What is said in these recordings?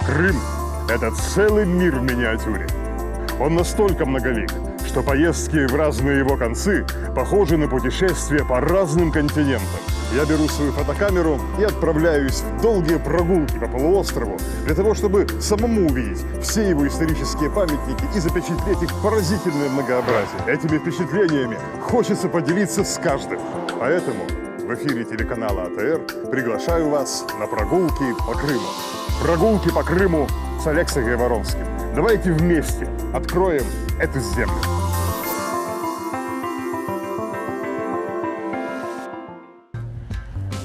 Крым – это целый мир в миниатюре. Он настолько многолик, что поездки в разные его концы похожи на путешествия по разным континентам. Я беру свою фотокамеру и отправляюсь в долгие прогулки по полуострову для того, чтобы самому увидеть все его исторические памятники и запечатлеть их поразительное многообразие. Этими впечатлениями хочется поделиться с каждым. Поэтому в эфире телеканала АТР приглашаю вас на прогулки по Крыму. Прогулки по Крыму с Алексеем Гайворонским. Давайте вместе откроем эту землю.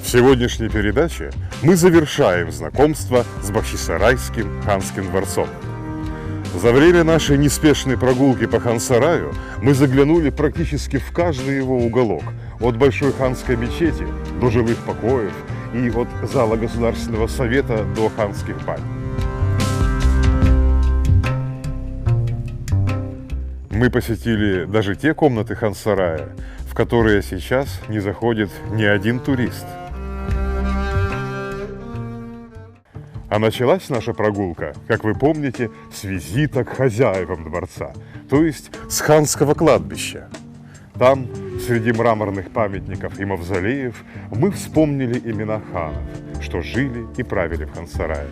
В сегодняшней передаче мы завершаем знакомство с Бахчисарайским ханским дворцом. За время нашей неспешной прогулки по Хан-Сараю мы заглянули практически в каждый его уголок, от Большой ханской мечети до жилых покоев и от зала Государственного совета до ханских бань. Мы посетили даже те комнаты Хан-Сарая, в которые сейчас не заходит ни один турист. А началась наша прогулка, как вы помните, с визита к хозяевам дворца, то есть с ханского кладбища. Там, среди мраморных памятников и мавзолеев, мы вспомнили имена ханов, что жили и правили в Хан-Сарае.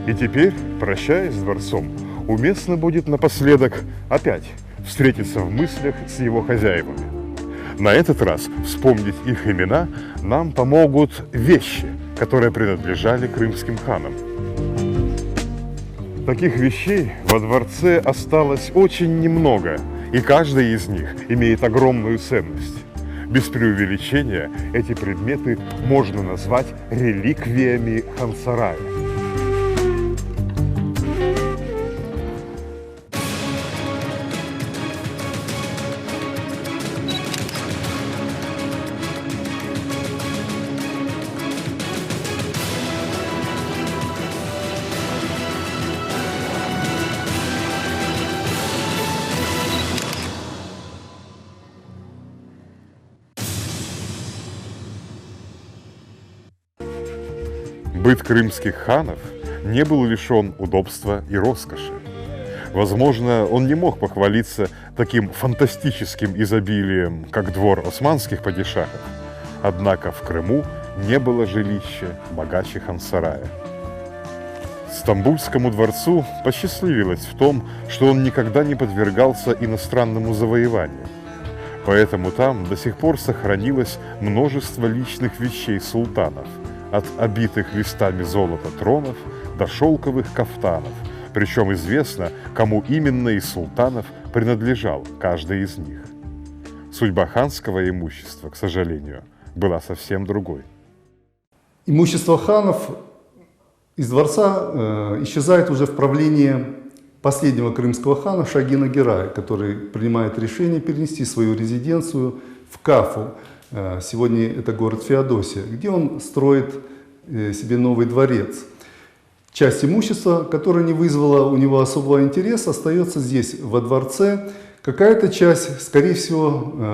И теперь, прощаясь с дворцом, уместно будет напоследок опять встретиться в мыслях с его хозяевами. На этот раз вспомнить их имена нам помогут вещи, которые принадлежали крымским ханам. Таких вещей во дворце осталось очень немного, и каждый из них имеет огромную ценность. Без преувеличения эти предметы можно назвать реликвиями Хан-Сарая. Быт крымских ханов не был лишен удобства и роскоши. Возможно, он не мог похвалиться таким фантастическим изобилием, как двор османских падишахов, однако в Крыму не было жилища богаче Хан-Сарая. Стамбульскому дворцу посчастливилось в том, что он никогда не подвергался иностранному завоеванию. Поэтому там до сих пор сохранилось множество личных вещей султанов, от обитых листами золота тронов до шелковых кафтанов, причем известно, кому именно из султанов принадлежал каждый из них. Судьба ханского имущества, к сожалению, была совсем другой. Имущество ханов из дворца исчезает уже в правлении последнего крымского хана Шагина Герая, который принимает решение перенести свою резиденцию в Кафу. Сегодня это город Феодосия, где он строит себе новый дворец. Часть имущества, которое не вызвало у него особого интереса, остается здесь, во дворце. Какая-то часть, скорее всего,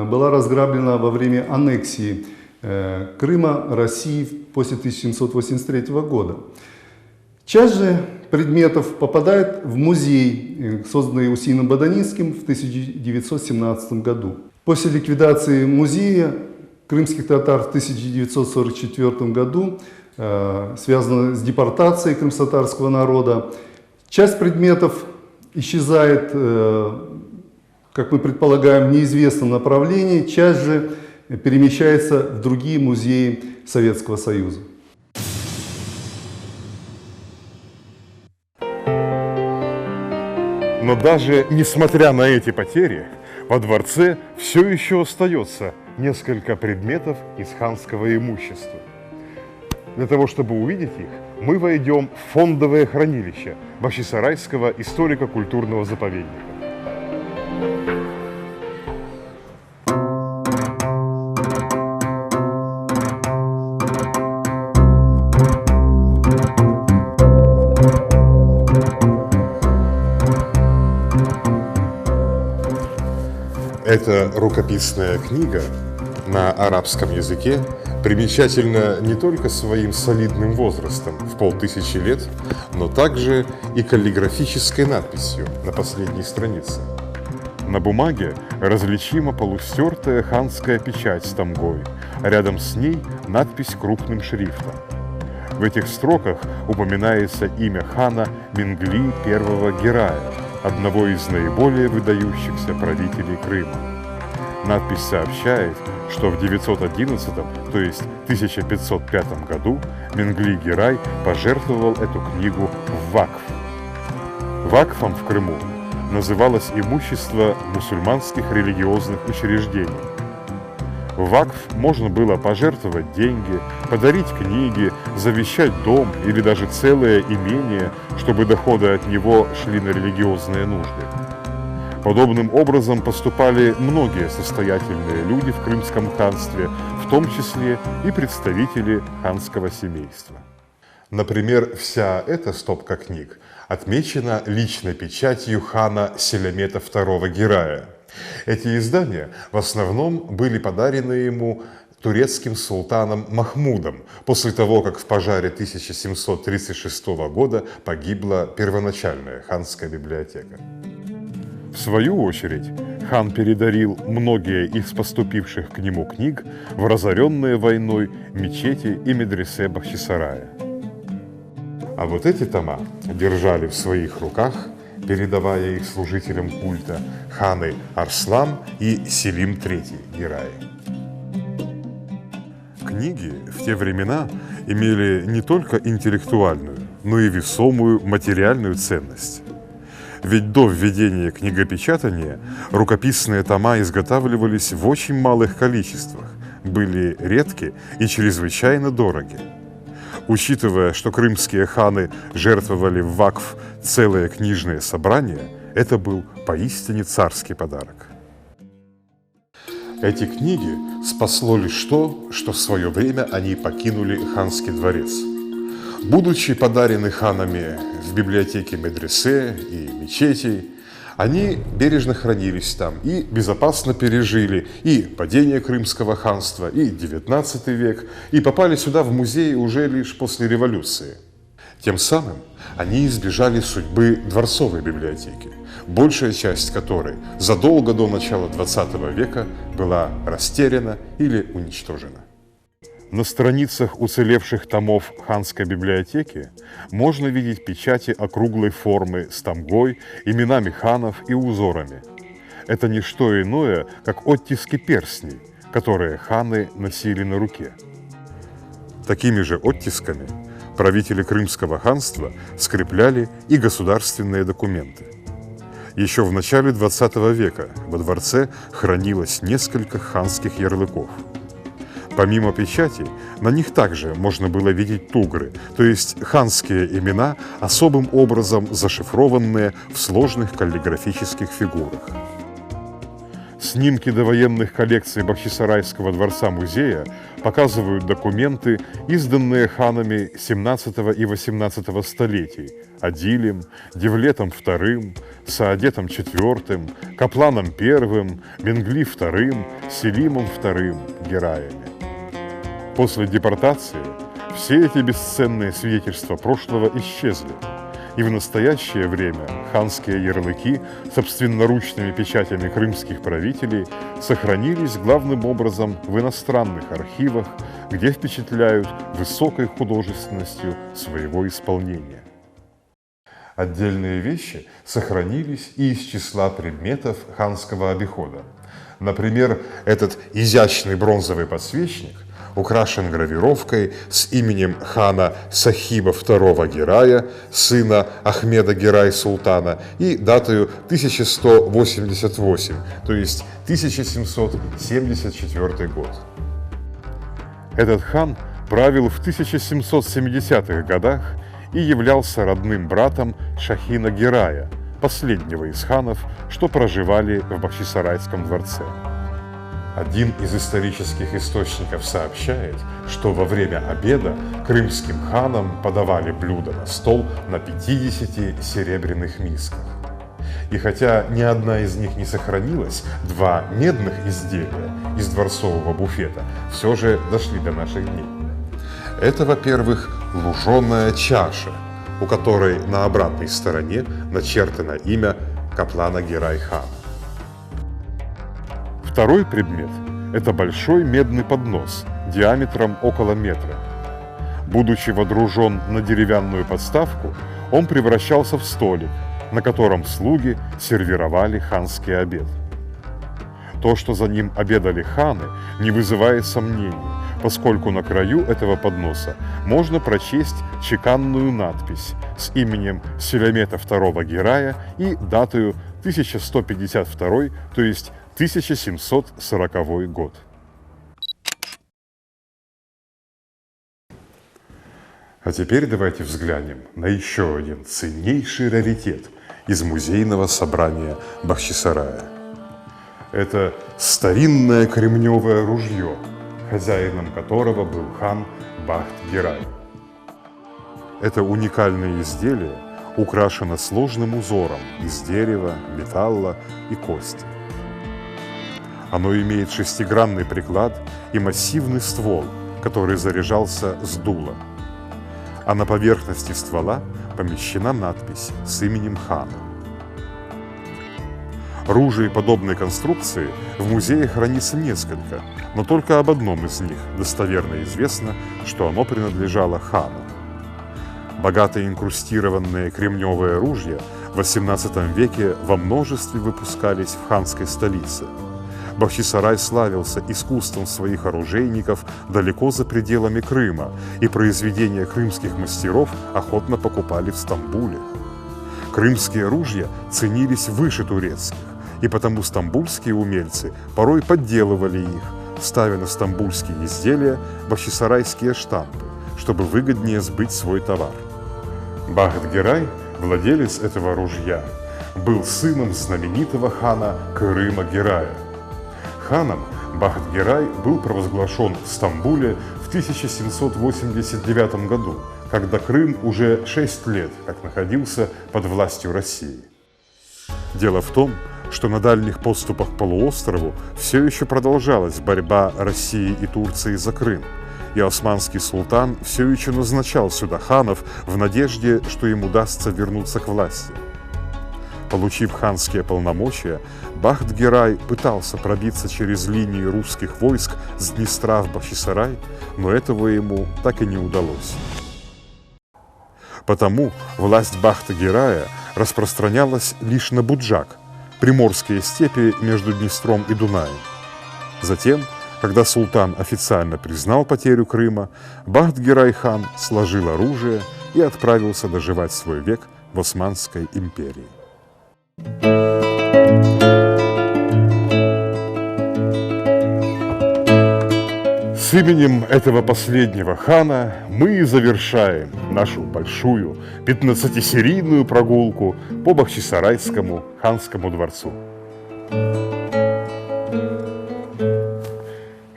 была разграблена во время аннексии Крыма России после 1783 года. Часть же предметов попадает в музей, созданный Усейном Баданинским в 1917 году. После ликвидации музея крымских татар в 1944 году, связано с депортацией крымско-татарского народа. Часть предметов исчезает, как мы предполагаем, в неизвестном направлении, часть же перемещается в другие музеи Советского Союза. Но даже несмотря на эти потери, во дворце все еще остается несколько предметов из ханского имущества. Для того, чтобы увидеть их, мы войдем в фондовое хранилище Бахчисарайского историко-культурного заповедника. Это рукописная книга на арабском языке примечательна не только своим солидным возрастом в 5000 лет, но также и каллиграфической надписью на последней странице. На бумаге различима полустертая ханская печать с тамгой, а рядом с ней надпись крупным шрифтом. В этих строках упоминается имя хана Менгли I Герая, одного из наиболее выдающихся правителей Крыма. Надпись сообщает, что в 911, то есть 1505 году, Менгли Герай пожертвовал эту книгу в вакф. Вакфом в Крыму называлось имущество мусульманских религиозных учреждений. В вакф можно было пожертвовать деньги, подарить книги, завещать дом или даже целое имение, чтобы доходы от него шли на религиозные нужды. Подобным образом поступали многие состоятельные люди в Крымском ханстве, в том числе и представители ханского семейства. Например, вся эта стопка книг отмечена личной печатью хана Селямета II Герая. Эти издания в основном были подарены ему турецким султаном Махмудом после того, как в пожаре 1736 года погибла первоначальная ханская библиотека. В свою очередь, хан передарил многие из поступивших к нему книг в разоренные войной мечети и медресе Бахчисарая. А вот эти тома держали в своих руках, передавая их служителям культа, ханы Арслан и Селим III Герай. Книги в те времена имели не только интеллектуальную, но и весомую материальную ценность. Ведь до введения книгопечатания рукописные тома изготавливались в очень малых количествах, были редки и чрезвычайно дороги. Учитывая, что крымские ханы жертвовали в вакф целое книжное собрание, это был поистине царский подарок. Эти книги спасло лишь то, что в свое время они покинули ханский дворец. Будучи подарены ханами в библиотеке медресе и мечетей, они бережно хранились там и безопасно пережили и падение Крымского ханства, и XIX век, и попали сюда в музей уже лишь после революции. Тем самым они избежали судьбы дворцовой библиотеки, большая часть которой задолго до начала XX века была растеряна или уничтожена. На страницах уцелевших томов ханской библиотеки можно видеть печати округлой формы с тамгой, именами ханов и узорами. Это не что иное, как оттиски перстней, которые ханы носили на руке. Такими же оттисками правители Крымского ханства скрепляли и государственные документы. Еще в начале XX века во дворце хранилось несколько ханских ярлыков. Помимо печати, на них также можно было видеть тугры, то есть ханские имена, особым образом зашифрованные в сложных каллиграфических фигурах. Снимки довоенных коллекций Бахчисарайского дворца-музея показывают документы, изданные ханами 17 и 18 столетий Адилем, Девлетом II, Саадетом IV, Капланом I, Менгли II, Селимом II Гераями. После депортации все эти бесценные свидетельства прошлого исчезли, и в настоящее время ханские ярлыки с собственноручными печатями крымских правителей сохранились главным образом в иностранных архивах, где впечатляют высокой художественностью своего исполнения. Отдельные вещи сохранились и из числа предметов ханского обихода. Например, этот изящный бронзовый подсвечник украшен гравировкой с именем хана Сахиба II Герая, сына Ахмеда Герай-Султана, и датою 1188, то есть 1774 год. Этот хан правил в 1770-х годах и являлся родным братом Шахина Герая, последнего из ханов, что проживали в Бахчисарайском дворце. Один из исторических источников сообщает, что во время обеда крымским ханам подавали блюда на стол на 50 серебряных мисках. И хотя ни одна из них не сохранилась, два медных изделия из дворцового буфета все же дошли до наших дней. Это, во-первых, луженая чаша, у которой на обратной стороне начертано имя Каплана Гирай-хана. Второй предмет – это большой медный поднос диаметром около метра. Будучи водружен на деревянную подставку, он превращался в столик, на котором слуги сервировали ханский обед. То, что за ним обедали ханы, не вызывает сомнений, поскольку на краю этого подноса можно прочесть чеканную надпись с именем Селямета II Гирая и датою 1152, то есть 1740 год. А теперь давайте взглянем на еще один ценнейший раритет из музейного собрания Бахчисарая. Это старинное кремневое ружье, хозяином которого был хан Бахт-Гирай. Это уникальное изделие украшено сложным узором из дерева, металла и кости. Оно имеет шестигранный приклад и массивный ствол, который заряжался с дула. А на поверхности ствола помещена надпись с именем хана. Ружей подобной конструкции в музее хранится несколько, но только об одном из них достоверно известно, что оно принадлежало хану. Богато инкрустированные кремневые ружья в XVIII веке во множестве выпускались в ханской столице. Бахчисарай славился искусством своих оружейников далеко за пределами Крыма, и произведения крымских мастеров охотно покупали в Стамбуле. Крымские ружья ценились выше турецких, и потому стамбульские умельцы порой подделывали их, ставя на стамбульские изделия бахчисарайские штампы, чтобы выгоднее сбыть свой товар. Бахт-Гирай, владелец этого ружья, был сыном знаменитого хана Кырыма-Гирая. Ханом Бахт-Гирай был провозглашен в Стамбуле в 1789 году, когда Крым уже 6 лет как находился под властью России. Дело в том, что на дальних подступах к полуострову все еще продолжалась борьба России и Турции за Крым, и османский султан все еще назначал сюда ханов в надежде, что им удастся вернуться к власти. Получив ханские полномочия, Бахт-Гирай пытался пробиться через линии русских войск с Днестра в Бахчисарай, но этого ему так и не удалось. Потому власть Бахта-Гирая распространялась лишь на Буджак, приморские степи между Днестром и Дунаем. Затем, когда султан официально признал потерю Крыма, Бахт-Гирай-хан сложил оружие и отправился доживать свой век в Османской империи. С именем этого последнего хана мы и завершаем нашу большую 15-серийную прогулку по Бахчисарайскому ханскому дворцу.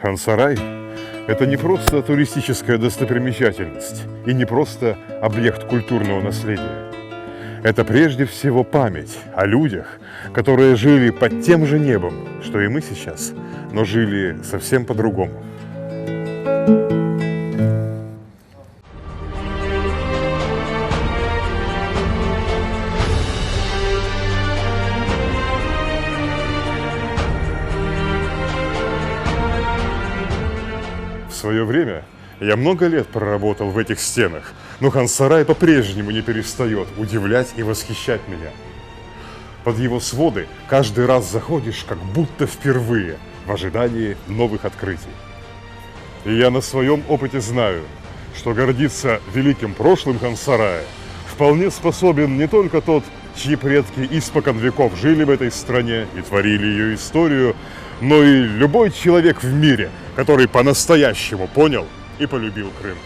Хан-сарай – это не просто туристическая достопримечательность и не просто объект культурного наследия. Это прежде всего память о людях, которые жили под тем же небом, что и мы сейчас, но жили совсем по-другому. В свое время я много лет проработал в этих стенах, но Хан-сарай по-прежнему не перестает удивлять и восхищать меня. Под его своды каждый раз заходишь как будто впервые, в ожидании новых открытий. И я на своем опыте знаю, что гордиться великим прошлым Хан-сарая вполне способен не только тот, чьи предки испокон веков жили в этой стране и творили ее историю, но и любой человек в мире, который по-настоящему понял и полюбил Крым.